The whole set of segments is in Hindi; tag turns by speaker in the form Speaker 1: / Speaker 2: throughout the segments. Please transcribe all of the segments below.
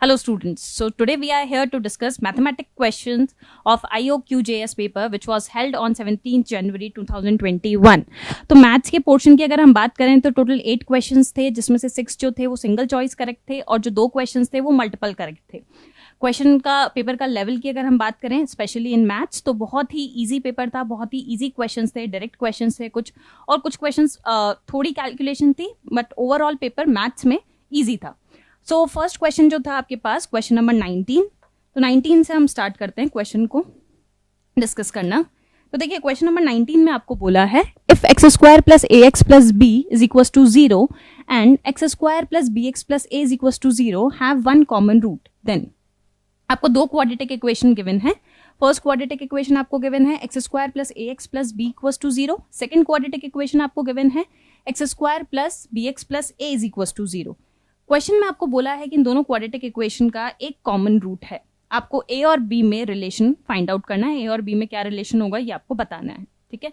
Speaker 1: Hello students, so today we are here to discuss mathematics questions of IOQJS paper which was held on 17 January 2021. तो मैथ्स के पोर्शन की अगर हम बात करें तो टोटल 8 क्वेश्चंस थे, जिसमें से 6 जो थे वो सिंगल चॉइस करेक्ट थे और जो 2 क्वेश्चंस थे वो मल्टीपल करेक्ट थे. क्वेश्चन का पेपर का लेवल की अगर हम बात करें स्पेशली इन मैथ्स तो बहुत ही इजी पेपर था, बहुत ही इजी क्वेश्चंस थे, डायरेक्ट क्वेश्चंस थे कुछ, और कुछ क्वेश्चंस थोड़ी कैलकुलेशन थी, बट ओवरऑल पेपर मैथ्स में इजी था. सो फर्स्ट क्वेश्चन जो था आपके पास क्वेश्चन नंबर 19. तो 19 से हम स्टार्ट करते हैं क्वेश्चन को डिस्कस करना. तो देखिए क्वेश्चन नंबर 19 में आपको बोला है if x square plus a x plus b is equal to 0 and x square plus b x plus a is equal to 0 have one common root, then आपको दो क्वाड्रेटिक इक्वेशन गिवन है. फर्स्ट क्वाड्रेटिक इक्वेशन आपको गिवन है x square plus a x plus b equal to 0. Second quadratic equation आपको गिवन है x square plus b x plus a is equal to 0. Question में आपको बोला है कि इन दोनों क्वाड्रेटिक इक्वेशन का एक कॉमन रूट है. आपको ए और बी में रिलेशन फाइंड आउट करना है. ए और बी में क्या रिलेशन होगा ये आपको बताना है. ठीक है,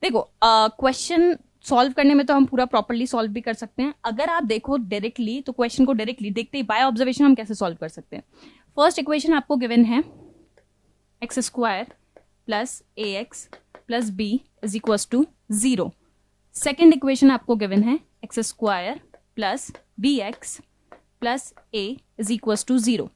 Speaker 1: देखो क्वेश्चन सॉल्व करने में तो हम पूरा प्रॉपर्ली सॉल्व भी कर सकते हैं. अगर आप देखो डायरेक्टली तो क्वेश्चन को डायरेक्टली देखते ही बाय ऑब्जर्वेशन हम कैसे सॉल्व कर सकते हैं. फर्स्ट इक्वेशन आपको गिवन है x square plus a x plus b is equal to 0. Second equation आपको गिवन है x square plus b x plus a is equal to 0.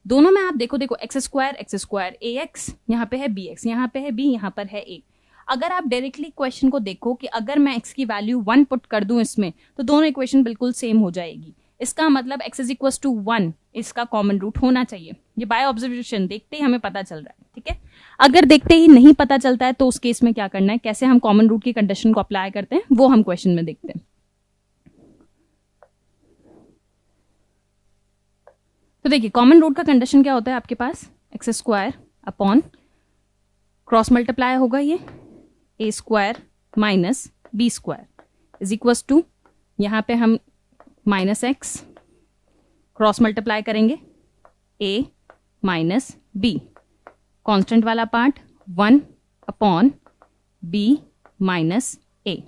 Speaker 1: दोनों में आप देखो एक्स स्क्वायर ए एक्स, यहाँ पे है बी एक्स, यहाँ पे है बी, यहाँ पर है ए. अगर आप डायरेक्टली क्वेश्चन को देखो कि अगर मैं एक्स की वैल्यू 1 पुट कर दूं इसमें तो दोनों इक्वेशन बिल्कुल सेम हो जाएगी. इसका मतलब एक्स इज इक्वल टू 1 इसका कॉमन रूट होना चाहिए. ये बाय ऑब्जर्वेशन देखते ही हमें पता चल रहा है. ठीक है, अगर देखते ही नहीं पता चलता है तो उस केस में क्या करना है, कैसे हम कॉमन रूट की कंडीशन को अप्लाई करते हैं वो हम क्वेश्चन में देखते हैं. तो देखिए कॉमन रूट का कंडीशन क्या होता है आपके पास, x square upon cross multiply होगा ये a square minus b square is equal to, यहाँ पे हम माइनस एक्स क्रॉस मल्टीप्लाई करेंगे ए माइनस बी, कॉन्स्टेंट वाला part 1 upon b minus a.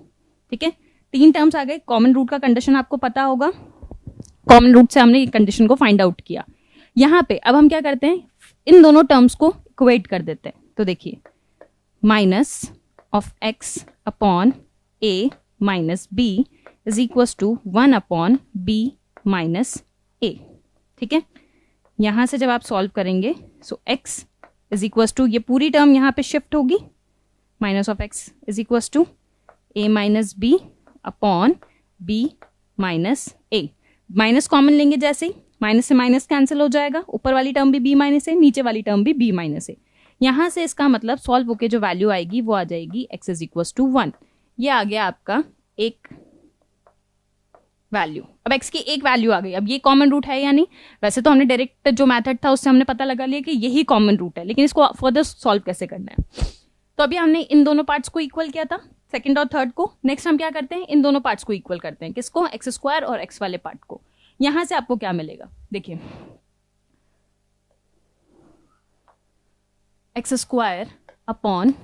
Speaker 1: ठीक है, 3 टर्म्स आ गए. कॉमन रूट का कंडीशन आपको पता होगा, कॉमन रूट से हमने कंडीशन को फाइंड आउट किया. यहां पे अब हम क्या करते हैं, इन दोनों टर्म्स को इक्वेट कर देते हैं. तो देखिए minus of x upon a minus b is equal to 1 upon b minus a. ठीक है, यहां से जब आप सॉल्व करेंगे so x is equal to, ये पूरी टर्म यहां पे शिफ्ट होगी, minus of x is equal to a minus b upon b minus a. Minus common लेंगे, जैसे ही माइनस से माइनस कैंसिल हो जाएगा, ऊपर वाली टर्म भी बी माइनस है, नीचे वाली टर्म भी बी माइनस है. यहां से इसका मतलब सॉल्व होके जो वैल्यू आएगी वो आ जाएगी एक्स इज इक्वल टू 1. ये आ गया आपका एक वैल्यू. अब एक्स की एक वैल्यू आ गई. अब ये कॉमन रूट है या नहीं, वैसे तो हमने डायरेक्ट जो मेथड था उससे हमने पता लगा लिया कि यही कॉमन रूट है, लेकिन इसको फर्दर सॉल्व कैसे करना है. तो अभी हमने इन दोनों पार्ट्स को इक्वल किया था, सेकंड और थर्ड को. नेक्स्ट हम क्या करते हैं, इन दोनों पार्ट्स को इक्वल करते हैं. किसको, एक्स स्क्वायर और एक्स वाले पार्ट को. यहां से आपको क्या मिलेगा, देखिए एक्स स्क्वायर अपॉन,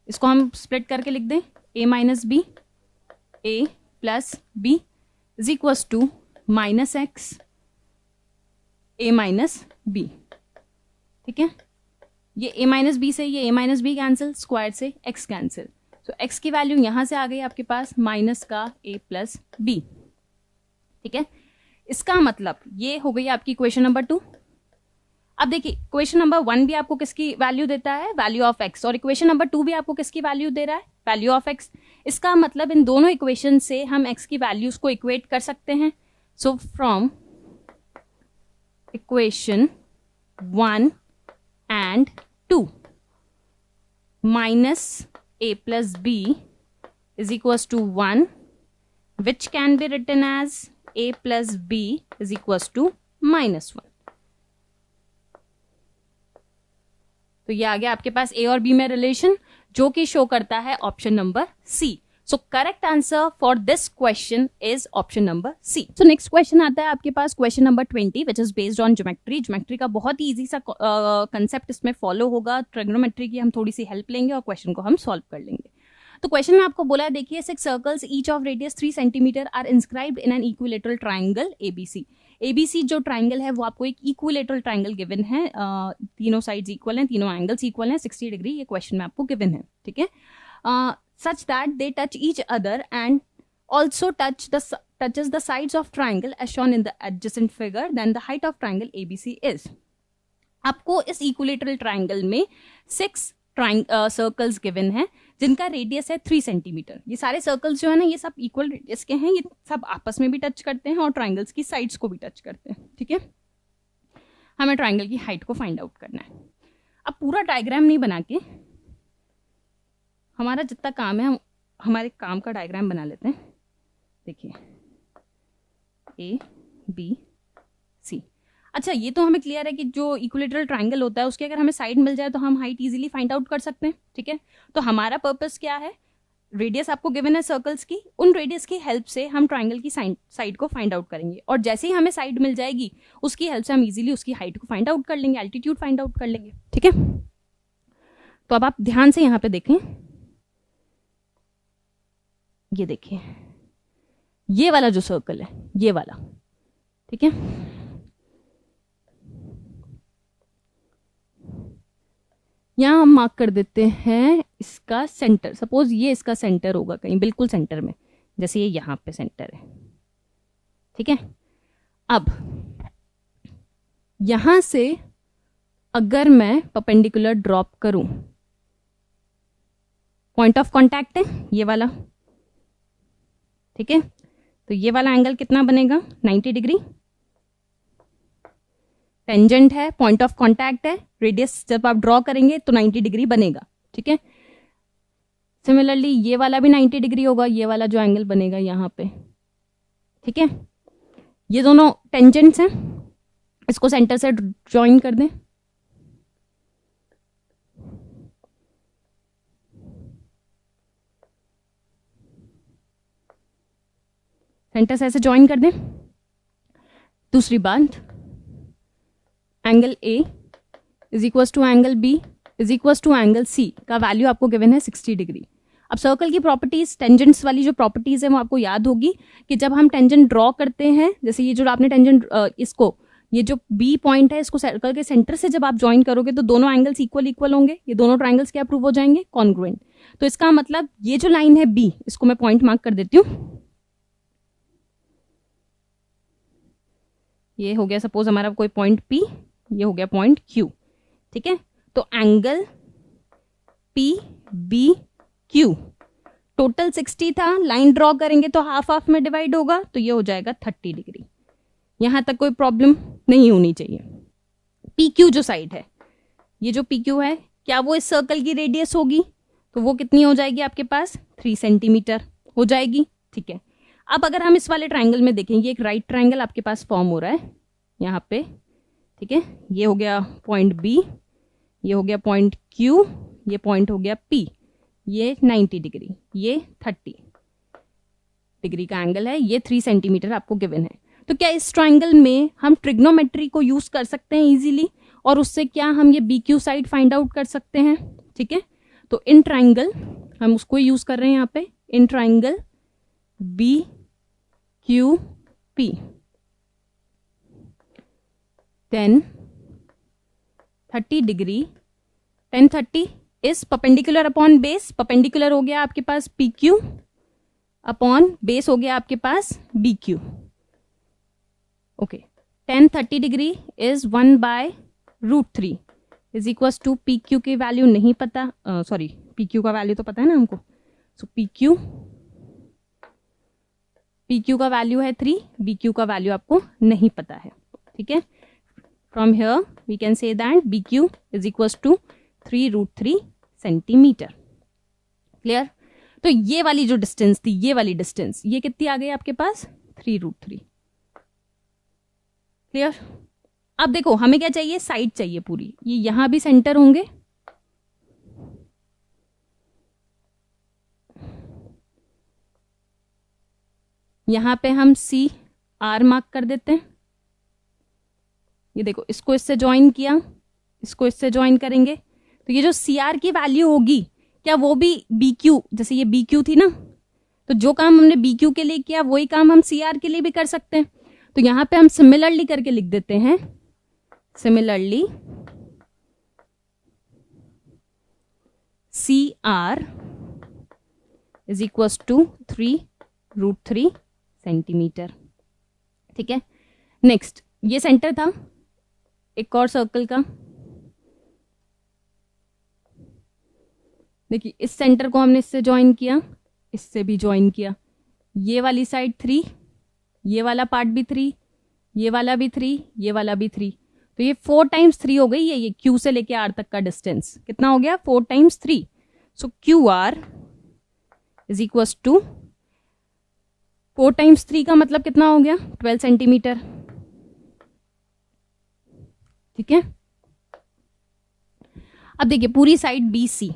Speaker 1: इसको हम स्प्लिट करके लिख दें a minus b, a plus b is equal to minus x a minus b. ठीक है, ये a माइनस बी से ये a minus b cancel, square से x कैंसिल. तो x की वैल्यू यहां से आ गई आपके पास माइनस का a प्लस बी. ठीक है, इसका मतलब ये हो गई आपकी इक्वेशन नंबर 2. अब देखिए इक्वेशन नंबर 1 भी आपको किसकी वैल्यू देता है, वैल्यू ऑफ x, और इक्वेशन नंबर 2 भी आपको किसकी वैल्यू दे रहा है, वैल्यू ऑफ x. इसका मतलब इन दोनों इक्वेशन से हम x की वैल्यूज को इक्वेट कर सकते हैं. सो from equation 1 and 2 minus a plus b is equals to 1, which can be written as a plus b is equals to minus 1. तो ये आ गया आपके पास a और b में रिलेशन, जो कि शो करता है option number c. So correct answer for this question is option number c. So next question आता है आपके पास question number 20 which is based on geometry. Geometry का बहुत ही इजी सा कंसेप्ट इसमें फॉलो होगा. ट्रिग्नोमेट्री की हम थोड़ी सी हेल्प लेंगे और क्वेश्चन को हम सॉल्व कर लेंगे. तो क्वेश्चन में आपको बोला है, देखिए 6 circles each of radius 3 centimetre are inscribed in an equilateral triangle ABC. ABC जो ट्राइंगल है वो आपको एक इक्विलेटरल ट्राइंगल गिवन है, तीनों साइड्स इक्वल हैं, तीनों एंगल्स इक्वल हैं 60 डिग्री, ये क्वेश्चन में आपको गिवन है, ठीक है। Such that they touch each other and also touches the sides of triangle as shown in the adjacent figure, then the height of triangle ABC is। आपको इस इक्विलेटरल ट्राइंगल में 6 सर्कल्स गिवन है जिनका रेडियस है 3 सेंटीमीटर। ये सारे सर्कल्स जो है ना ये सब इक्वल रेडियस के हैं, ये सब आपस में भी टच करते हैं और ट्राइंगल्स की साइड्स को भी टच करते हैं, ठीक है। हमें ट्राइंगल की हाइट को फाइंड आउट करना है। अब पूरा डायग्राम नहीं बना के हमारा जितना काम है हम हमारे काम का डायग्राम बना लेते हैं। देखिए ए बी सी। अच्छा, ये तो हमें क्लियर है कि जो इक्विलेटरल ट्राइंगल होता है उसके अगर हमें साइड मिल जाए तो हम हाइट इजीली फाइंड आउट कर सकते हैं, ठीक है। तो हमारा पर्पस क्या है, रेडियस आपको गिवन है सर्कल्स की, उन रेडियस की हेल्प से हम ट्राइंगल की साइड को फाइंड आउट करेंगे और जैसे ही हमें साइड मिल जाएगी उसकी हेल्प से हम इजीली उसकी हाइट को फाइंड आउट कर लेंगे, एल्टीट्यूड फाइंड आउट कर लेंगे, ठीक है। तो अब आप ध्यान से यहां पे देखें, ये देखिए ये वाला जो सर्कल है ये वाला, ठीक है। यहां हम मार्क कर देते हैं इसका सेंटर। सपोज ये इसका सेंटर होगा कहीं बिल्कुल सेंटर में, जैसे ये यहां पे सेंटर है, ठीक है। अब यहां से अगर मैं परपेंडिकुलर ड्रॉप करूं, पॉइंट ऑफ कांटेक्ट है ये वाला, ठीक है। तो ये वाला एंगल कितना बनेगा 90 डिग्री। टेंजेंट है, पॉइंट ऑफ कांटेक्ट है, रेडियस जब आप ड्रॉ करेंगे तो 90 डिग्री बनेगा, ठीक है। सिमिलरली ये वाला भी 90 डिग्री होगा, ये वाला जो एंगल बनेगा यहां पे, ठीक है। ये दोनों टेंजेंट्स हैं, इसको सेंटर से ज्वाइन कर दें। सेंटर से ऐसे ज्वाइन कर दें। दूसरी बात, angle A is equal to angle B is equal to angle C का वैल्यू आपको गिवन है 60 डिग्री। अब सर्कल की प्रॉपर्टीज, टेंजेंट्स वाली जो प्रॉपर्टीज है वो आपको याद होगी कि जब हम टेंजेंट ड्रॉ करते हैं, जैसे ये जो आपने टेंजेंट इसको, ये जो बी पॉइंट है इसको सर्कल के सेंटर से जब आप ज्वाइन करोगे तो दोनों एंगल्स इक्वल होंगे, ये दोनों ट्राइंगल्स क्या प्रूव हो जाएंगे, कॉन्ग्रुएंट। तो इसका मतलब ये जो लाइन है बी, इसको मैं पॉइंट मार्क कर देती हूँ। ये हो गया सपोज हमारा कोई पॉइंट P, ये हो गया पॉइंट Q, ठीक है। तो एंगल PBQ टोटल 60 था, लाइन ड्रॉ करेंगे तो हाफ हाफ में डिवाइड होगा, तो ये हो जाएगा 30 डिग्री। यहां तक कोई प्रॉब्लम नहीं होनी चाहिए। PQ जो साइड है, ये जो PQ है, क्या वो इस सर्कल की रेडियस होगी, तो वो कितनी हो जाएगी आपके पास 3 सेंटीमीटर हो जाएगी, ठीक है। अब अगर हम इस वाले ट्राइंगल में देखें, ये एक राइट ट्राइंगल आपके पास फॉर्म हो रहा है यहाँ पे, ठीक है। ये हो गया पॉइंट बी, ये हो गया पॉइंट क्यू, ये पॉइंट हो गया पी, ये 90 डिग्री, ये 30 डिग्री का एंगल है, ये 3 सेंटीमीटर आपको गिवन है। तो क्या इस ट्राइंगल में हम ट्रिग्नोमेट्री को यूज कर सकते हैं इजीली, और उससे क्या हम ये B Q side find out कर सकते हैं, ठीक है। तो इन ट्राइंगल हम उसको यूज कर रहे हैं यहाँ पे, in triangle b q p, then 30 degree, 1030 is perpendicular upon base, perpendicular हो गया आपके पास पी क्यू अपॉन बेस हो गया आपके पास बी क्यू, ओके। 1030 डिग्री इज 1/√3 is equal to p q की वैल्यू नहीं पता, सॉरी पी क्यू का वैल्यू तो पता है ना हमको, सो पी क्यू का वैल्यू है 3, बी क्यू का वैल्यू आपको नहीं पता है, ठीक है। From here we can say that BQ is equals to 3√3 centimetre. Clear. तो ये वाली जो डिस्टेंस थी, ये वाली डिस्टेंस, ये कितनी आ गई आपके पास 3√3। क्लियर। अब देखो हमें क्या चाहिए, साइड चाहिए पूरी, ये यहां भी सेंटर होंगे, यहां पे हम CR मार्क कर देते हैं। ये देखो इसको इससे ज्वाइन किया, इसको इससे ज्वाइन करेंगे, तो ये जो CR की वैल्यू होगी, क्या वो भी बी क्यू, जैसे ये बी क्यू थी ना, तो जो काम हमने बी क्यू के लिए किया वही काम हम सी आर के लिए भी कर सकते हैं। तो यहां पे हम सिमिलरली करके लिख देते हैं, similarly C R is equal to 3√3 centimetre. ठीक है, नेक्स्ट ये सेंटर था एक और सर्कल का। देखिए इस सेंटर को हमने इससे ज्वाइन किया, इससे भी ज्वाइन किया, ये वाली साइड 3, ये वाला पार्ट भी 3, ये वाला भी 3, ये वाला भी 3, तो ये 4 टाइम्स 3 हो गई। ये Q से लेके R तक का डिस्टेंस कितना हो गया, 4 times 3। So QR is equal to 4 times 3 का मतलब कितना हो गया, 12 सेंटीमीटर। ठीक है, अब देखिए पूरी side BC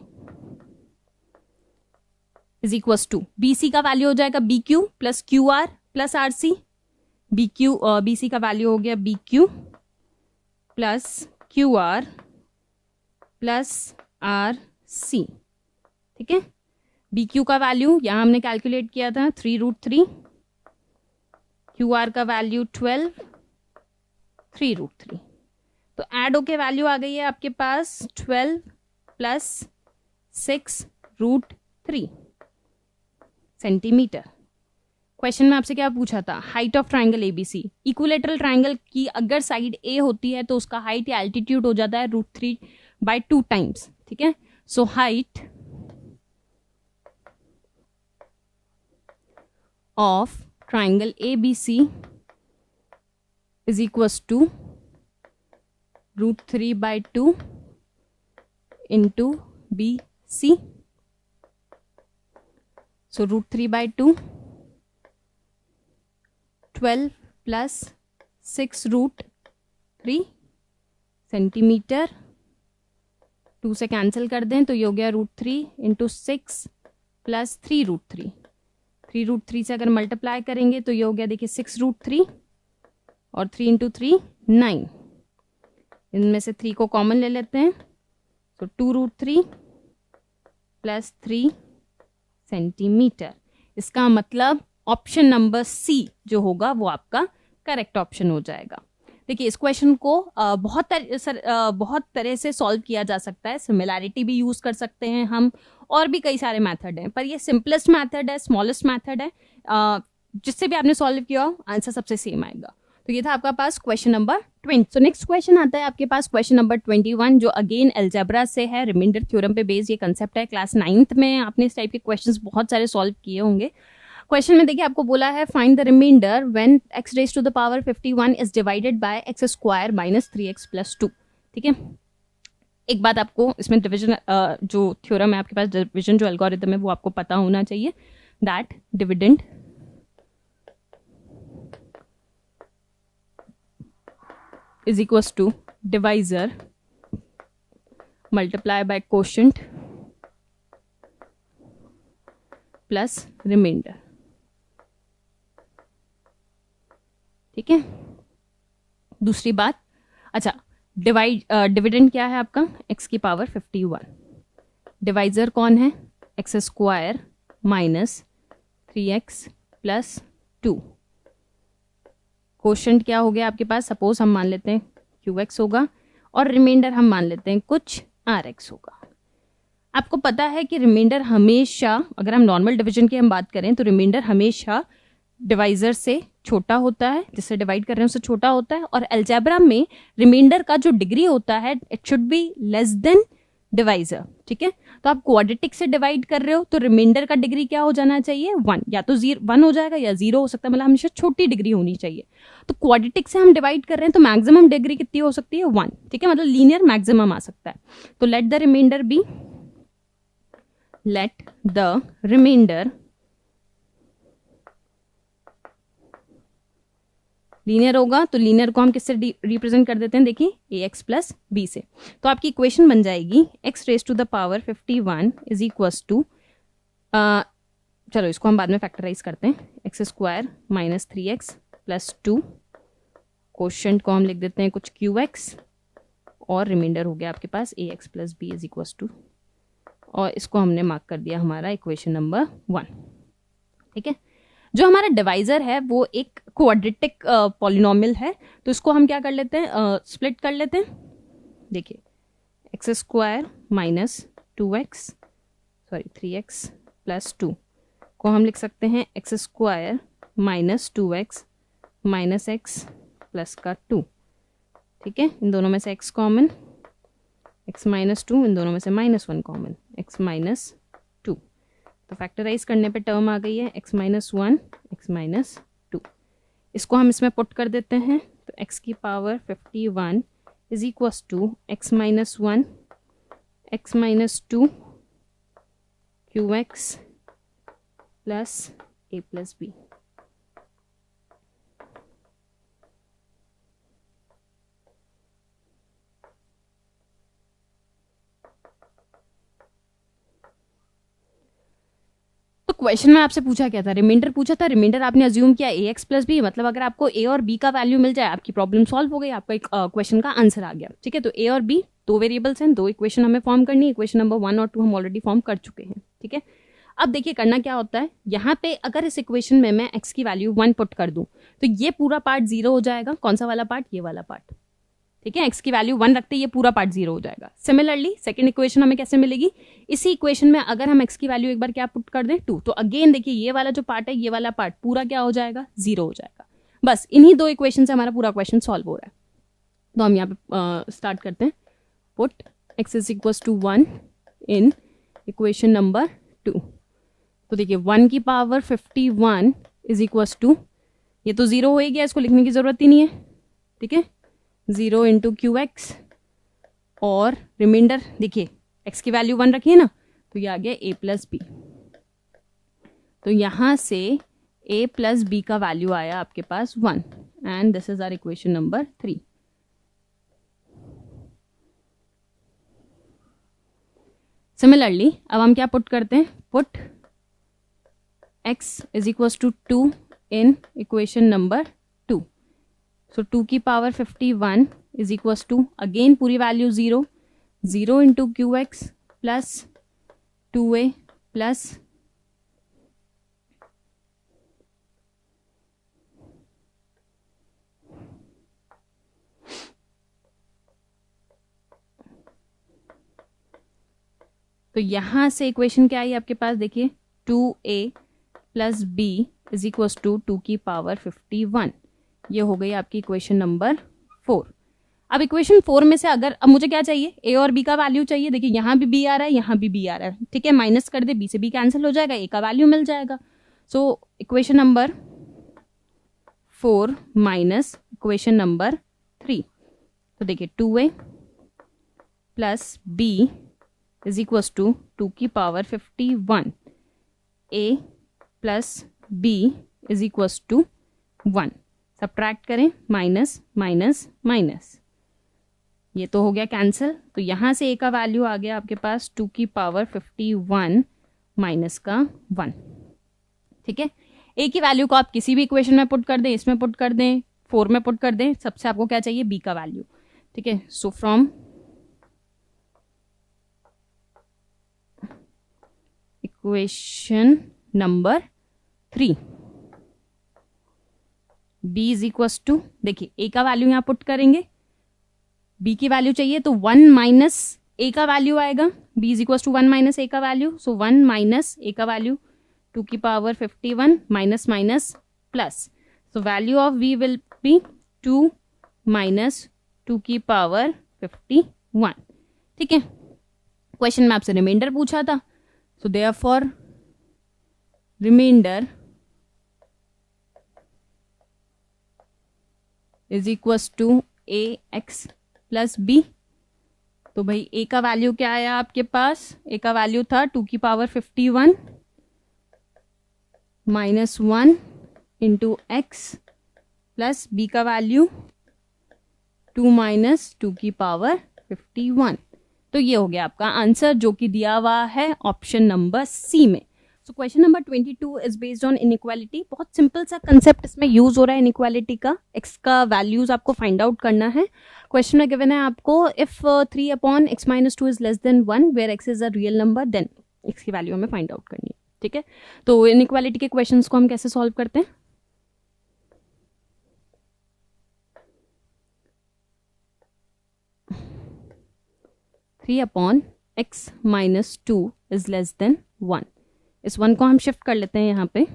Speaker 1: is equal to, BC का वैल्यू हो जाएगा BQ plus QR plus RC। BC का वैल्यू हो गया BQ plus QR plus RC। ठीक है, BQ का वैल्यू यहां हमने कैलकुलेट किया था 3√3, QR का वैल्यू 12, 3√3, तो ऐड होके वैल्यू आ गई है आपके पास 12 प्लस 6√3 सेंटीमीटर। क्वेश्चन में आपसे क्या पूछा था, height of triangle ABC. Equilateral triangle की अगर साइड ए होती है तो उसका हाइट या एल्टीट्यूड हो जाता है √3/2 टाइम्स। ठीक है, so height of triangle ABC is equal to √3/2 into BC। So √3/2, 12 plus 6√3 centimetre, 2 से कैंसिल कर दें तो ये हो गया √3 इंटू 6 प्लस 3√3। 3√3 से अगर मल्टीप्लाई करेंगे तो ये हो गया, देखिए 6√3 और 3 इंटू 3 9, इनमें से 3 को कॉमन ले लेते हैं, तो 2√3 प्लस 3 सेंटीमीटर। इसका मतलब ऑप्शन नंबर सी जो होगा वो आपका करेक्ट ऑप्शन हो जाएगा। देखिए इस क्वेश्चन को बहुत तरह से सॉल्व किया जा सकता है, सिमिलैरिटी भी यूज कर सकते हैं हम, और भी कई सारे मेथड हैं, पर ये सिंपलेस्ट मेथड है, स्मॉलेस्ट मेथड है, जिससे भी आपने सॉल्व किया हो आंसर सबसे सेम आएगा। तो ये था आपका पास क्वेश्चन नंबर 20। तो नेक्स्ट क्वेश्चन आता है आपके पास क्वेश्चन नंबर 21, जो अगेन अलजेब्रा से है, रिमाइंडर थ्योरम पे बेस्ड ये कंसेप्ट है। क्लास 9th में आपने इस टाइप के क्वेश्चंस बहुत सारे सॉल्व किए होंगे। क्वेश्चन में देखिए आपको बोला है find the remainder when x raise to the power 51 is divided by x² minus 3x plus 2। ठीक है, एक बात आपको इसमें डिवीजन जो थ्योरम है आपके पास, डिवीजन जो एल्गोरिथम है वो आपको पता होना चाहिए, that dividend is equals to divisor multiply by quotient plus remainder। ठीक है, दूसरी बात, अच्छा डिविडेंड क्या है आपका, x की पावर 51, डिवाइजर कौन है, x² minus 3x plus 2, quotient क्या हो गया आपके पास, सपोज हम मान लेते हैं QX होगा और रिमाइंडर हम मान लेते हैं कुछ RX होगा। आपको पता है कि रिमाइंडर हमेशा, अगर हम नॉर्मल डिवीजन की हम बात करें तो रिमाइंडर हमेशा डिवाइजर से छोटा होता है, जिससे डिवाइड कर रहे हैं उससे छोटा होता है, और अलजेब्रा में रिमाइंडर का जो डिग्री होता है it should be less than divisor. ठीक है, तो आप क्वाड्रेटिक से डिवाइड कर रहे हो तो रिमाइंडर का डिग्री क्या हो जाना चाहिए, 1, या तो 1 हो जाएगा या 0 हो सकता है, मतलब हमेशा छोटी डिग्री होनी चाहिए। तो क्वाड्रेटिक से हम डिवाइड कर रहे हैं तो मैक्सिमम डिग्री कितनी हो सकती है, 1। ठीक है, मतलब लीनियर मैक्सिमम आ सकता है। तो let the remainder be, let the remainder linear होगा, तो लीनियर को हम किससे रिप्रेजेंट कर देते हैं, देखिए ax प्लस b से। तो आपकी इक्वेशन बन जाएगी x raise to the power 51 is equals to, चलो इसको हम बाद में फैक्टराइज करते हैं, x² minus 3x plus 2, quotient को हम लिख देते हैं कुछ qx, और रिमाइंडर हो गया आपके पास ax plus b is equals to और इसको हमने मार्क कर दिया हमारा इक्वेशन नंबर 1। ठीक है, जो हमारा डिवाइजर है वो एक क्वाड्रेटिक पॉलिनोमियल है, तो इसको हम क्या कर लेते हैं, स्प्लिट कर लेते हैं। देखिए x square minus 2x 3x plus 2 को हम लिख सकते हैं x square minus 2x minus x plus का 2। ठीक है, इन दोनों में से x कॉमन, x माइनस 2, इन दोनों में से -1 कॉमन, x माइनस 2। तो फैक्टराइज करने पे टर्म आ गई है x माइनस 1 x माइनस 2। इसको हम इसमें पुट कर देते हैं, तो x की power 51 is equals to x minus 1 x minus 2 qx plus a plus b। तो क्वेश्चन में आपसे पूछा क्या था, रिमाइंडर पूछा था। रिमाइंडर आपने अज्यूम किया ए एक्स प्लस बी, मतलब अगर आपको ए और बी का वैल्यू मिल जाए आपकी प्रॉब्लम सॉल्व हो गई, आपका एक क्वेश्चन का आंसर आ गया। ठीक है, तो ए और बी दो वेरिएबल्स हैं, दो इक्वेशन हमें फॉर्म करनी है। इक्वेशन नंबर 1 और 2 हम ऑलरेडी फॉर्म कर चुके हैं। ठीक है, अब देखिए करना क्या होता है, यहाँ पे अगर इस इक्वेशन में मैं x की वैल्यू 1 पुट कर दूं तो ये पूरा पार्ट 0 हो जाएगा। कौन सा वाला पार्ट, ये वाला पार्ट। ठीक है, x की वैल्यू 1 रखते ये पूरा पार्ट 0 हो जाएगा। सिमिलरली सेकंड इक्वेशन हमें कैसे मिलेगी, इसी इक्वेशन में अगर हम x की वैल्यू एक बार क्या पुट कर दें 2, तो अगेन देखिए ये वाला जो पार्ट है ये वाला पार्ट पूरा क्या हो जाएगा, 0 हो जाएगा। बस इन्हीं दो इक्वेशन से हमारा पूरा क्वेश्चन सॉल्व हो रहा है। तो हम यहाँ पे स्टार्ट करते हैं, put x is equal to 1 in equation number 2। तो देखिए 1 की पावर 51 इज इक्वल टू, ये तो 0 हो ही गया, इसको लिखने की जरूरत ही नहीं है। ठीक है, 0 इंटू क्यू एक्स, और रिमाइंडर देखिए x की वैल्यू 1 रखिए ना, तो ये आ गया a प्लस बी। तो यहां से a प्लस बी का वैल्यू आया आपके पास 1, and this is our equation number 3। Similarly अब हम क्या पुट करते हैं, put x is equal to 2 in equation number 2। So 2 की power 51 is equal to, again पूरी value 0, 0 into q x plus 2a plus तो यहां से इक्वेशन क्या आई आपके पास, देखिए 2a plus b is equal to 2 की पावर 51। ये हो गई आपकी इक्वेशन नंबर 4। अब इक्वेशन 4 में से अगर अब मुझे क्या चाहिए, a और b का वैल्यू चाहिए। देखिए यहाँ भी b आ रहा है, यहाँ भी b आ रहा है। ठीक है, माइनस कर दे, b से b कैंसिल हो जाएगा, a का वैल्यू मिल जाएगा। So equation number 4 minus equation number 3। तो देखिए 2a plus b is equal to 2 की power 51, a plus b is equal to 1। Subtract करें, माइनस माइनस माइनस, ये तो हो गया कैंसिल। तो यहां से a का वैल्यू आ गया आपके पास 2 की पावर 51 माइनस का 1। ठीक है, a की वैल्यू को आप किसी भी इक्वेशन में पुट कर दें, इसमें पुट कर दें, 4 में पुट कर दें, सबसे आपको क्या चाहिए, b का वैल्यू। ठीक है, so from equation number 3 b is equal to, देखिए a का वैल्यू यहां पुट करेंगे, b की वैल्यू चाहिए तो 1 माइनस a का वैल्यू आएगा, b is equal to 1 minus a का वैल्यू। सो 1 माइनस a का वैल्यू 2 की power 51 minus minus plus, so value of v will be 2 minus 2 की पावर 51। ठीक है, क्वेश्चन में आपसे रिमाइंडर पूछा था, so therefore remainder is equal to a x plus b। तो भाई a का वैल्यू क्या आया आपके पास, a का वैल्यू था 2 की power 51 minus 1 into x plus b का वैल्यू 2 माइनस 2 की पावर 51। तो ये हो गया आपका आंसर, जो कि दिया हुआ है ऑप्शन नंबर सी में। So question number 22 is based on inequality. बहुत सिंपल सा कंसेप्ट इसमें यूज हो रहा है इनइक्वालिटी का. एक्स का वैल्यूज आपको फाइंड आउट करना है. क्वेश्चन में गिवन है आपको if 3/x-2 is less than 1 where x is a real number then x की वैल्यू हमें फाइंड आउट करनी है. ठीक है, तो इनइक्वालिटी के क्वेश्चंस को हम कैसे सॉल्व करते हैं. Three upon x-2 is less than 1. इस 1 को हम शिफ्ट कर लेते हैं यहाँ पे.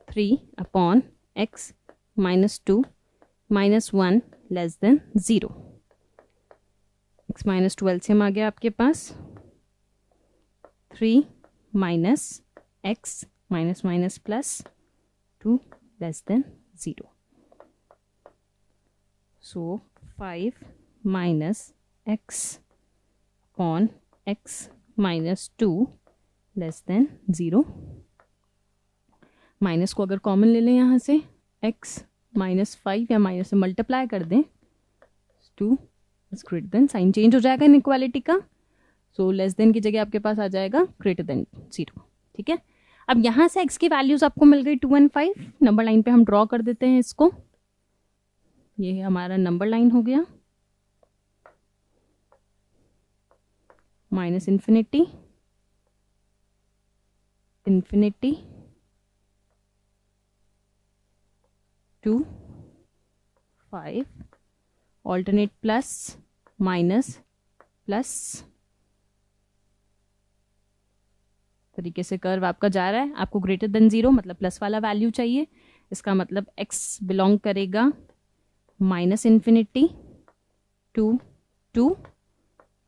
Speaker 1: 3/x-2 -1 less than 0. x-2 LCM आ गया आपके पास. 3 minus x minus plus 2 less than 0. So 5 minus x upon x minus 2 less than 0. Minus को अगर कॉमन ले लें यहाँ से x -5 या माइनस से मल्टीप्लाई कर दें 2 is greater than. Sign change हो जाएगा इनइक्वालिटी का. सो लेस देन की जगह आपके पास आ जाएगा ग्रेटर देन 0. ठीक है, अब यहां से x की वैल्यूज आपको मिल गई 2 और 5. नंबर लाइन पे हम ड्रॉ कर देते हैं इसको. ये हमारा नंबर लाइन हो गया. Minus infinity infinity 2 5 alternate plus minus plus तरीके से कर्व आपका जा रहा है. आपको ग्रेटर देन 0 मतलब प्लस वाला वैल्यू चाहिए. इसका मतलब x बिलोंग करेगा minus infinity 2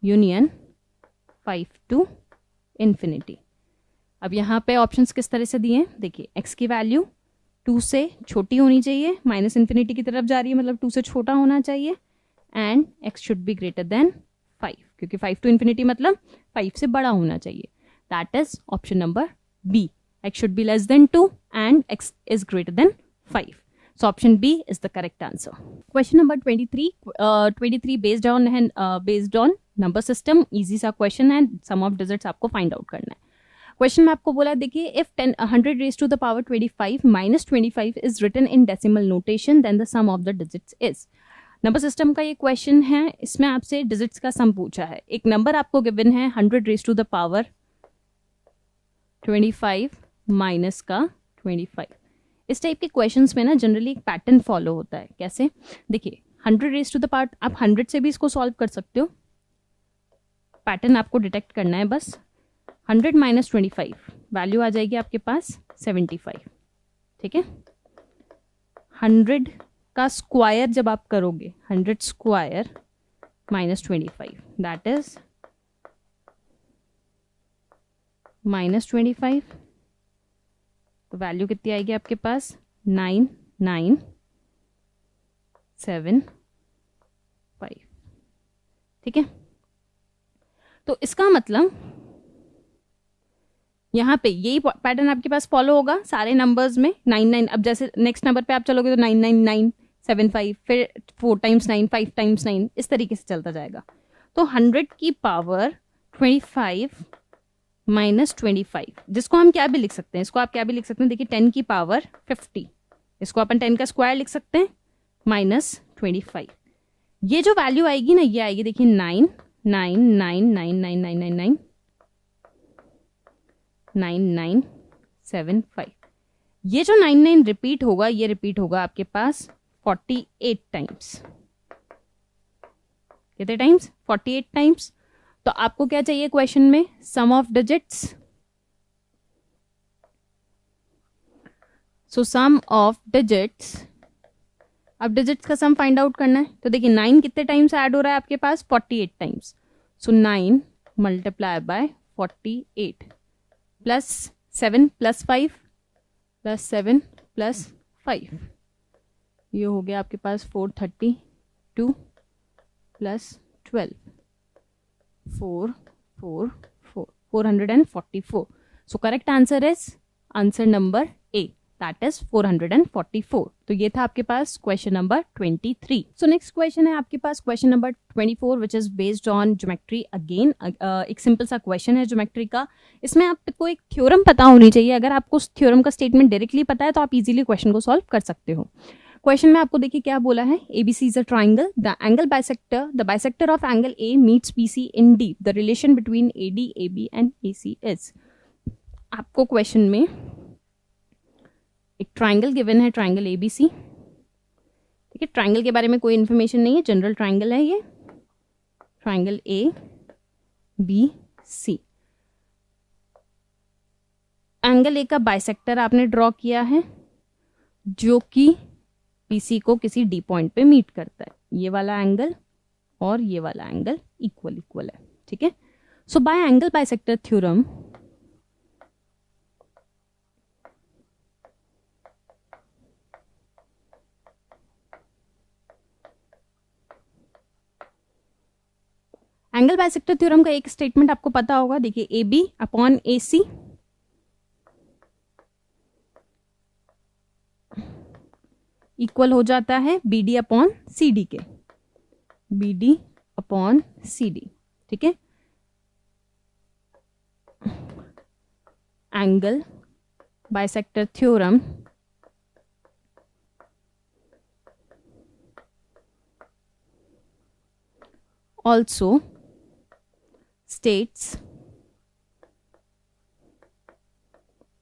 Speaker 1: union 5 to infinity. अब यहाँ पे ऑप्शंस किस तरह से दिए हैं देखिए. x की वैल्यू 2 से छोटी होनी चाहिए. माइनस इन्फिनिटी की तरफ जा रही है मतलब 2 से छोटा होना चाहिए. And x should be greater than 5 क्योंकि 5 टू इन्फिनिटी मतलब 5 से बड़ा होना चाहिए. That is option number B. X should be less than 2 and x is greater than 5. So option B is the correct answer. Question number 23. 23 based on number system. Easy सा question है. Sum of digits आपको find out करना है. Question में आपको बोला देखिए if 100 raised to the power 25 minus 25 is written in decimal notation then the sum of the digits is. Number system का ये क्वेश्चन है. इसमें आपसे डिजिट्स का सम पूछा है. एक नंबर आपको गिवन है 100 raised to the power 25 minus का 25. इस टाइप के क्वेश्चंस में ना जनरली एक पैटर्न फॉलो होता है. कैसे देखिए 100 रेज टू द पावर आप 100 से भी इसको सॉल्व कर सकते हो. पैटर्न आपको डिटेक्ट करना है बस. 100 माइनस 25 वैल्यू आ जाएगी आपके पास 75. ठीक है, 100 का स्क्वायर जब आप करोगे 100 square minus 25 that is minus 25. तो वैल्यू कितनी आएगी आपके पास 9975. ठीक है, तो इसका मतलब यहां पे यही पैटर्न आपके पास फॉलो होगा सारे नंबर्स में. 99 अब जैसे नेक्स्ट नंबर पे आप चलोगे तो 99975 फिर 4 टाइम्स 9 5 टाइम्स 9 इस तरीके से चलता जाएगा. तो 100 की पावर 25 माइनस 25 जिसको हम क्या भी लिख सकते हैं. इसको आप क्या भी लिख सकते हैं देखिए 10 की पावर 50. इसको अपन 10 का स्क्वायर लिख सकते हैं माइनस 25. ये जो वैल्यू आएगी ना ये आएगी देखिए 9975. ये जो 99 रिपीट होगा ये रिपीट होगा आपके पास 48 टाइम्स. कितने टाइम्स 48 टाइम्स. तो आपको क्या चाहिए क्वेश्चन में sum of digits. So sum of digits. अब डिजिट्स का सम फाइंड आउट करना है. तो देखिए 9 कितने टाइम्स ऐड हो रहा है आपके पास 48 times. So 9 multiply by 48 plus 7 plus 5 plus 7 plus 5 ये हो गया आपके पास 432 plus 12 444. So correct answer is answer number A that is 444। तो ये था आपके पास question number 23। So next question है आपके पास question number 24 which is based on geometry again. एक सिंपल सा क्वेश्चन है ज्योमेट्री का। इसमें आपको एक थ्योरम पता होनी चाहिए। अगर आपको उस थ्योरम का स्टेटमेंट डायरेक्टली पता है तो आप इजीली क्वेश्चन को सॉल्व कर सकते हो। क्वेश्चन में आपको देखिए क्या बोला है, ABC is a triangle, the angle bisector, the bisector of angle A meets BC in D, the relation between AD, AB and AC is. आपको क्वेश्चन में एक ट्राइंगल गिवन है, ट्राइंगल ABC। ठीक है, ट्राइंगल के बारे में कोई इंफॉर्मेशन नहीं है, जनरल ट्राइंगल है ये, ट्राइंगल ABC। एंगल A का बाइसेक्टर आपने ड्रॉ किया है जो कि BC को किसी D पॉइंट पे मीट करता है। ये वाला एंगल और ये वाला एंगल इक्वल इक्वल है। ठीक है, so by angle bisector theorem angle bisector theorem का एक स्टेटमेंट आपको पता होगा। देखिए AB अपॉन AC इक्वल हो जाता है BD अपॉन CD के, BD अपॉन CD। ठीक है, angle bisector theorem also states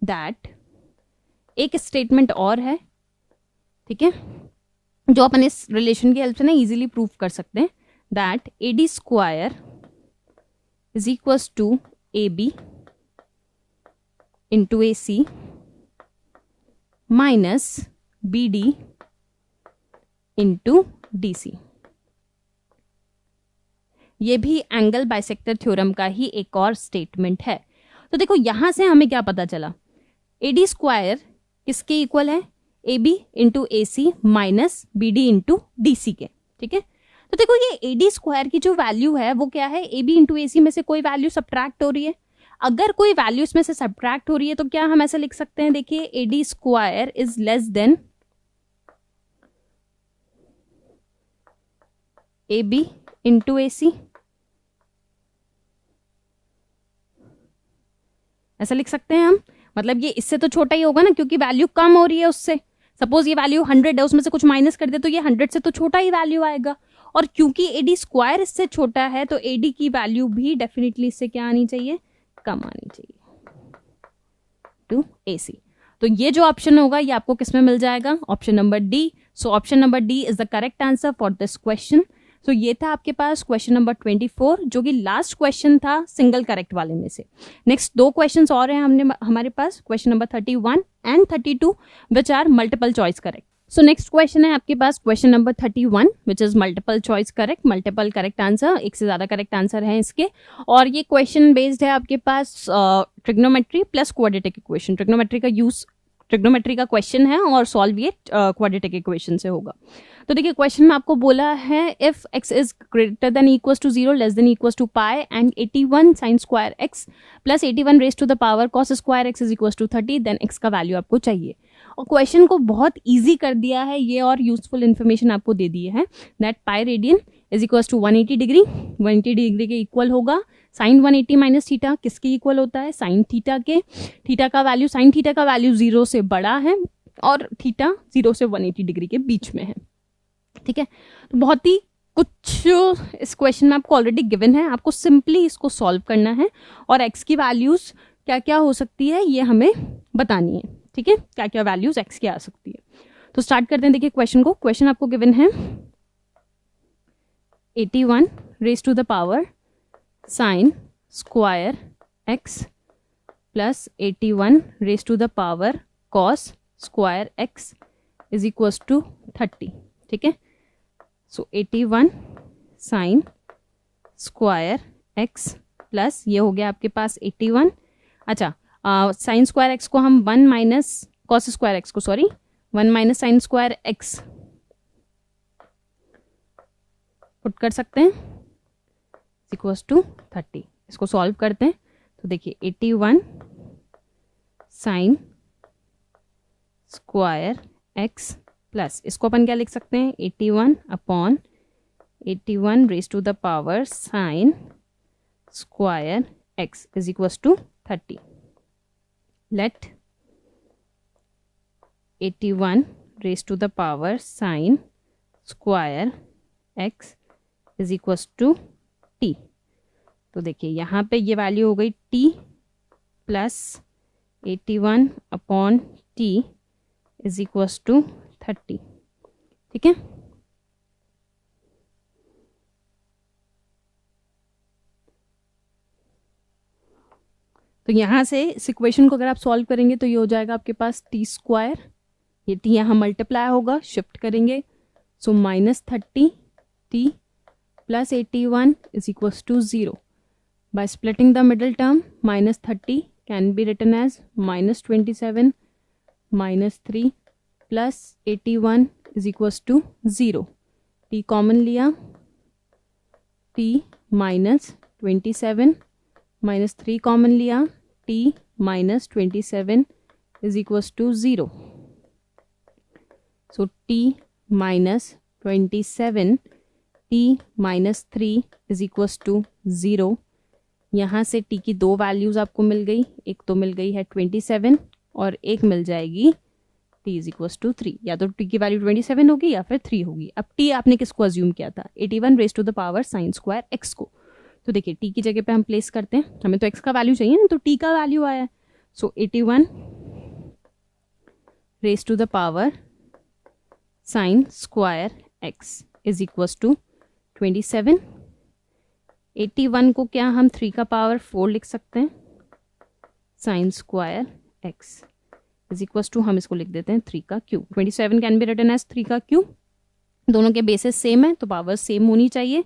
Speaker 1: that, एक स्टेटमेंट और है, ठीक है, जो अपन इस रिलेशन की हेल्प से ना इजीली प्रूव कर सकते हैं, that AD square is equals to AB into AC minus BD into DC। ये भी एंगल बाइसेक्टर थ्योरम का ही एक और स्टेटमेंट है। तो देखो यहां से हमें क्या पता चला, AD स्क्वायर किसके इक्वल है, AB into AC minus BD into DC के। ठीक है, तो देखो ये AD स्क्वायर की जो वैल्यू है वो क्या है, AB इंटू AC में से कोई वैल्यू सब्ट्रैक्ट हो रही है। अगर कोई वैल्यू इसमें से सब्ट्रैक्ट हो रही है तो क्या हम ऐसा लिख सकते हैं, देखिए AD square is less then AB into AC, ऐसा लिख सकते हैं हम। मतलब ये इससे तो छोटा ही होगा ना, क्योंकि वैल्यू कम हो रही है उससे। सपोज ये वैल्यू 100 है, उसमें से कुछ माइनस कर दे तो ये 100 से तो छोटा ही वैल्यू आएगा। और क्योंकि AD स्क्वायर इससे छोटा है तो AD की वैल्यू भी डेफिनेटली इससे क्या आनी चाहिए, कम आनी चाहिए टू AC। तो ये जो ऑप्शन होगा ये आपको किसमें मिल जाएगा, option number D। So option number D is the correct answer for this question. तो ये था आपके पास क्वेश्चन नंबर 24 जो कि लास्ट क्वेश्चन था सिंगल करेक्ट वाले में से। नेक्स्ट दो क्वेश्चंस और हैं हमारे पास, question number 31 and 32 which are multiple choice correct. So next question है आपके पास question number 31 which is multiple choice correct, multiple correct answer, एक से ज्यादा करेक्ट आंसर है इसके। और ये क्वेश्चन बेस्ड है आपके पास trigonometry plus quadratic equation. Trigonometry का यूज, ट्रिग्नोमेट्री का क्वेश्चन है और सॉल्व ये क्वाड्रेटिक इक्वेशन से होगा। तो देखिए क्वेश्चन में आपको बोला है if x is greater than equals to 0 less than equals to pi and 81 sine square x plus 81 raise to the power cos square x is equals to 30, then x का वैल्यू आपको चाहिए। और क्वेश्चन को बहुत इजी कर दिया है ये, और यूजफुल इन्फॉर्मेशन आपको दे दी है that pi radian is equals to 180 degree, 180 degree के इक्वल होगा साइन 180 माइनस थीटा, किसके इक्वल होता है, साइन थीटा के। थीटा का वैल्यू, साइन थीटा का वैल्यू 0 से बड़ा है और थीटा 0 से 180 डिग्री के बीच में है। ठीक है, तो बहुत ही कुछ इस क्वेश्चन में आपको ऑलरेडी गिवन है, आपको सिंपली इसको सॉल्व करना है और x की वैल्यूज क्या क्या हो सकती है ये हमें बतानी है। ठीक है, क्या क्या वैल्यूज x की आ सकती है। तो स्टार्ट करते हैं। देखिए क्वेश्चन को, क्वेश्चन आपको गिवन है 81 raise to the power sine square x plus 81 raise to the power cos square x is equals to 30। ठीक है, so 81 sine square x plus ये हो गया आपके पास 81। अच्छा, साइन स्क्वायर x को हम 1 माइनस कॉस स्क्वायर x को, sorry 1 minus sign square x put कर सकते हैं इक्वल्स टू 30। इसको सॉल्व करते हैं तो देखिए 81 साइन स्क्वायर एक्स प्लस, इसको अपन क्या लिख सकते हैं, 81 upon 81 raise to the power sine square x is equals to 30. Let 81 raise to the power sine square x is equals to t. तो देखिए यहाँ पे ये वैल्यू हो गई t plus 81 upon t is equals to 30. ठीक है, तो यहां से इस इक्वेशन को अगर आप सॉल्व करेंगे तो ये हो जाएगा आपके पास टी स्क्वायर, ये टी यहाँ मल्टीप्लाई होगा, शिफ्ट करेंगे, so -30 t plus 81 is equals to 0. By splitting the middle term -30 can be written as -27 -3 plus 81 is equals to 0. T common लिया, टी -27 -3 कॉमन लिया, t -27 is equals to 0. So t -27 t -3 is equals to 0. यहाँ से t की दो वैल्यूज आपको मिल गई, एक तो मिल गई है 27 और एक मिल जाएगी t is equals to 3. या तो t की वैल्यू 27 होगी या फिर 3 होगी. अब t आपने किसको अज्यूम किया था, 81 raise to the power sine square x को. तो देखिए t की जगह पे हम प्लेस करते हैं, हमें तो x का वैल्यू चाहिए ना, तो t का वैल्यू आया. So 81 raise to the power sine square x is equals to 27. 81 को क्या हम 3 का पावर 4 लिख सकते हैं, sine square x is equals to, हम इसको लिख देते हैं 3 का cube. 27 can be written as 3 का क्यूब. दोनों के बेसिस सेम है तो पावर सेम होनी चाहिए.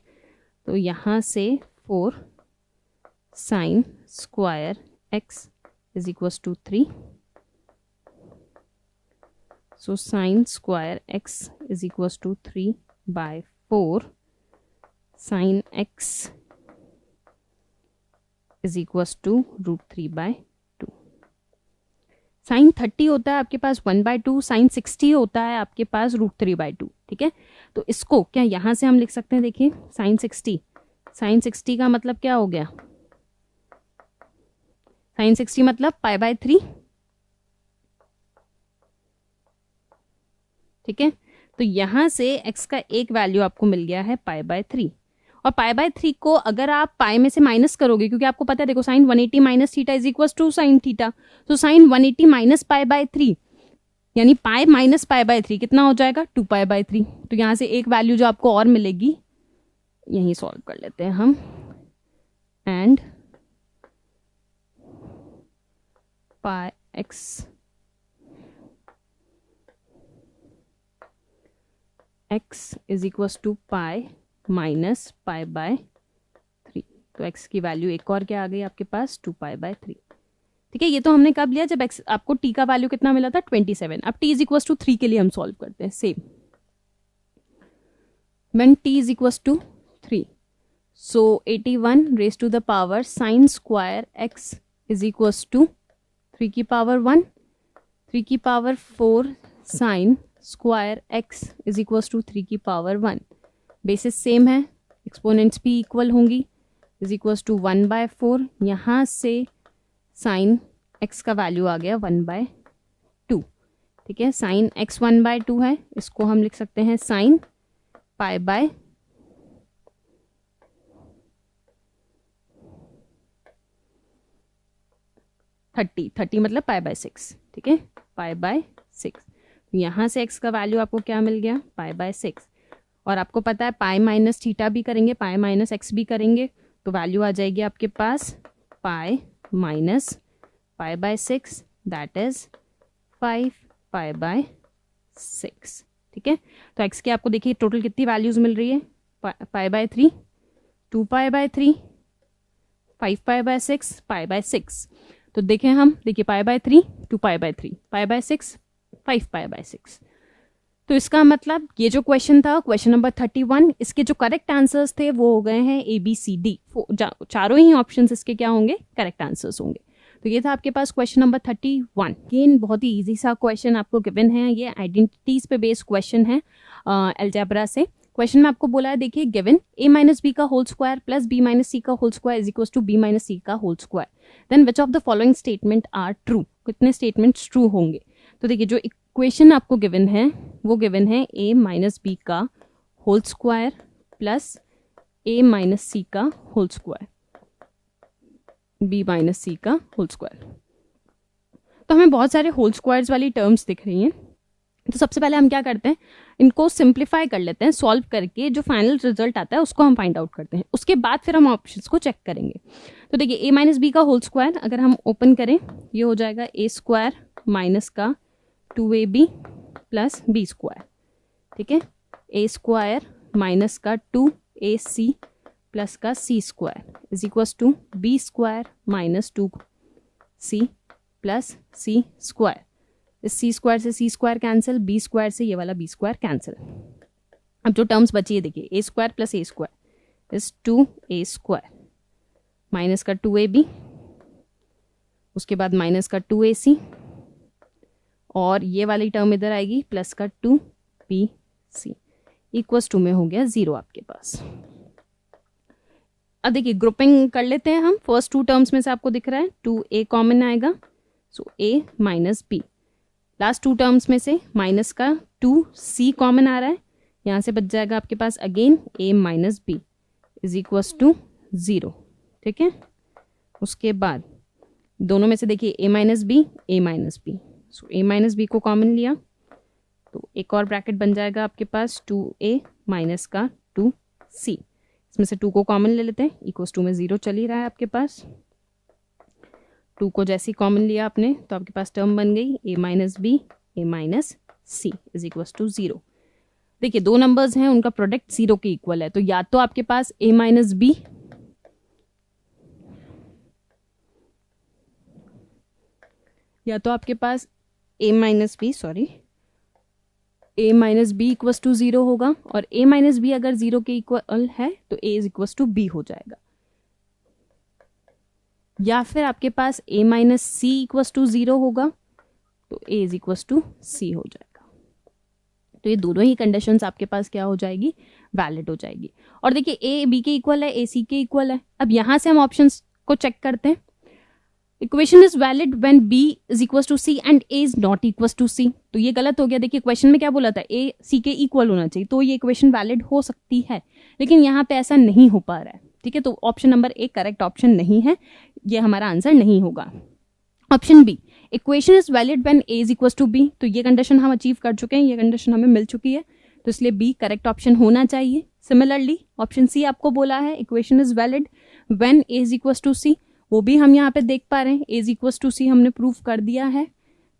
Speaker 1: तो यहाँ से 4 sine square x is equals to 3. So sine square x is equals to 3 by 4 sine x is equals to √3 by 2. Sine 30 होता है आपके पास 1/2, साइन 60 होता है आपके पास √3 बाय 2. ठीक है, तो इसको क्या यहां से हम लिख सकते हैं, देखिए साइन 60 का मतलब क्या हो गया, साइन 60 मतलब π/3. ठीक है, तो यहां से x का एक वैल्यू आपको मिल गया है π/3. और π/3 को अगर आप पाई में से माइनस करोगे, क्योंकि आपको पता है देखो sine 180 minus theta is equal to sine theta, तो साइन 180 माइनस π/3 यानी पाई माइनस π/3 कितना हो जाएगा, 2π/3. तो यहां से एक वैल्यू जो आपको और मिलेगी, यही सॉल्व कर लेते हैं हम, and pi x is equal to pi minus π/3. तो x की वैल्यू एक और क्या आ गई आपके पास, 2π/3. ठीक है, ये तो हमने कब लिया, जब x आपको t का वैल्यू कितना मिला था, 27. अब t इज इक्वल टू 3 के लिए हम सॉल्व करते हैं same. When t is equal to 3, so 81 raise to the power sine square x is equal to 3 की पावर 1, 3 की power 4 sine square x is equal to 3 की पावर 1. बेसिस सेम है, एक्सपोनेंट्स भी इक्वल होंगी, इज इक्वल टू 1/4. यहाँ से साइन x का वैल्यू आ गया 1/2. ठीक है, साइन x 1/2 है, इसको हम लिख सकते हैं साइन π/30 मतलब π/6. ठीक है, π/6. यहाँ से x का वैल्यू आपको क्या मिल गया, π/6. और आपको पता है पाई माइनस थीटा भी करेंगे, पाई माइनस एक्स भी करेंगे, तो वैल्यू आ जाएगी आपके पास पाई माइनस π/6, दैट इज 5π/6. ठीक है, तो x की आपको देखिए टोटल कितनी वैल्यूज मिल रही है, π/3, 2π/3, 5π/6, π/6. तो देखें हम, देखिए π/3, 2π/3, π/6, 5π/6. तो इसका मतलब ये जो क्वेश्चन था, क्वेश्चन नंबर 31, इसके जो करेक्ट आंसर्स थे वो हो गए हैं ABCD. चारों ही ऑप्शंस इसके क्या होंगे, करेक्ट आंसर्स होंगे. तो ये था आपके पास क्वेश्चन नंबर 31। अगेन बहुत ही इजी सा क्वेश्चन आपको गिवन है, ये आइडेंटिटीज पे बेस्ड क्वेश्चन है अलजेब्रा से। क्वेश्चन में आपको बोला है, देखिए गिवन a माइनस बी का whole square plus b minus c का whole square is equal to b minus c का whole square, then which of the following statement are true, कितने स्टेटमेंट्स ट्रू होंगे। तो देखिए जो इक्वेशन आपको गिवन है वो गिवन है a माइनस बी का whole square plus a minus c का whole square, b minus c का होल स्क्वायर। तो हमें बहुत सारे होल स्क्वायर्स वाली टर्म्स दिख रही हैं। तो सबसे पहले हम क्या करते हैं, इनको सिंप्लीफाई कर लेते हैं, सॉल्व करके जो फाइनल रिजल्ट आता है उसको हम फाइंड आउट करते हैं, उसके बाद फिर हम ऑप्शंस को चेक करेंगे। तो देखिए a माइनस बी का होल स्क्वायर अगर हम ओपन करें, ये हो जाएगा a स्क्वायर माइनस का 2ab प्लस b स्क्वायर, ठीक है, a स्क्वायर माइनस का 2ac प्लस का c square is equal to b square minus 2c plus c square. इस c स्क्वायर से c square cancel, b square से ये वाला b स्क्वायर कैंसिल। अब जो टर्म्स बची है देखिए a square plus a square is 2a square minus का 2ab, उसके बाद माइनस का 2ac, और ये वाली टर्म इधर आएगी प्लस का 2bc इक्वल्स टू में हो गया 0 आपके पास। अब देखिए ग्रुपिंग कर लेते हैं हम, फर्स्ट टू टर्म्स में से आपको दिख रहा है 2a कॉमन आएगा, so a minus b। Last two terms में से माइनस का 2c कॉमन आ रहा है, यहाँ से बच जाएगा आपके पास again a minus b is equals to 0, ठीक है। उसके बाद दोनों में से देखिए a minus b, a minus b, so a minus b को कॉमन लिया तो एक और ब्रैकेट बन जाएगा आपके पास 2a माइनस का 2c, इसमें से 2 को कॉमन ले लेते हैं, इक्वल्स टू में 0 चल ही रहा है आपके पास। 2 को जैसे ही कॉमन लिया आपने तो आपके पास टर्म बन गई a minus b a minus c is equals to 0। देखिए दो नंबर्स हैं, उनका प्रोडक्ट 0 के इक्वल है, तो या तो आपके पास a minus b a minus b equals to 0 होगा, और a माइनस b अगर 0 के इक्वल है तो a is equals to b हो जाएगा, या फिर आपके पास a minus C equals to 0 होगा तो a is equals to c हो जाएगा। तो ये दोनों ही कंडीशंस आपके पास क्या हो जाएगी, वैलिड हो जाएगी। और देखिए a b के इक्वल है, a c के इक्वल है। अब यहां से हम ऑप्शंस को चेक करते हैं। Equation is valid when b is equal to c and a is not equal to c। तो ये गलत हो गया, देखिए क्वेश्चन में क्या बोला था, a c के इक्वल होना चाहिए, तो ये इक्वेशन वैलिड हो सकती है, लेकिन यहाँ पे ऐसा नहीं हो पा रहा है, ठीक है। तो option number A correct option नहीं है, ये हमारा आंसर नहीं होगा। Option B, equation is valid when a is equal to b, तो ये कंडीशन हम अचीव कर चुके हैं, ये कंडीशन हमें मिल चुकी है, तो इसलिए बी करेक्ट ऑप्शन होना चाहिए। सिमिलरली ऑप्शन सी आपको बोला है equation is valid when a is equal to c, वो भी हम यहाँ पे देख पा रहे हैं, a is equal to c हमने प्रूव कर दिया है,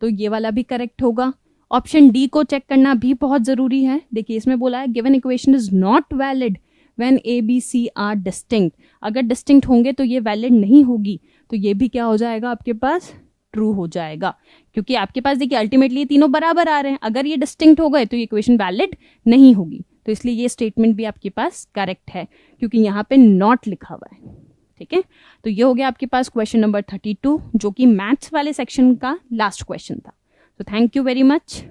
Speaker 1: तो ये वाला भी करेक्ट होगा। ऑप्शन डी को चेक करना भी बहुत जरूरी है। देखिए इसमें बोला है given equation is not valid when A B C are distinct, अगर डिस्टिंक्ट होंगे तो ये वैलिड नहीं होगी, तो ये भी क्या हो जाएगा आपके पास, ट्रू हो जाएगा, क्योंकि आपके पास देखिए अल्टीमेटली तीनों बराबर आ रहे हैं, अगर ये डिस्टिंक्ट हो गए तो ये इक्वेशन वैलिड नहीं होगी, तो इसलिए ये स्टेटमेंट भी आपके पास करेक्ट है, क्योंकि यहाँ पे नॉट लिखा हुआ है, ठीक है। तो ये हो गया आपके पास क्वेश्चन नंबर 32, जो कि मैथ्स वाले सेक्शन का लास्ट क्वेश्चन था। तो थैंक यू वेरी मच।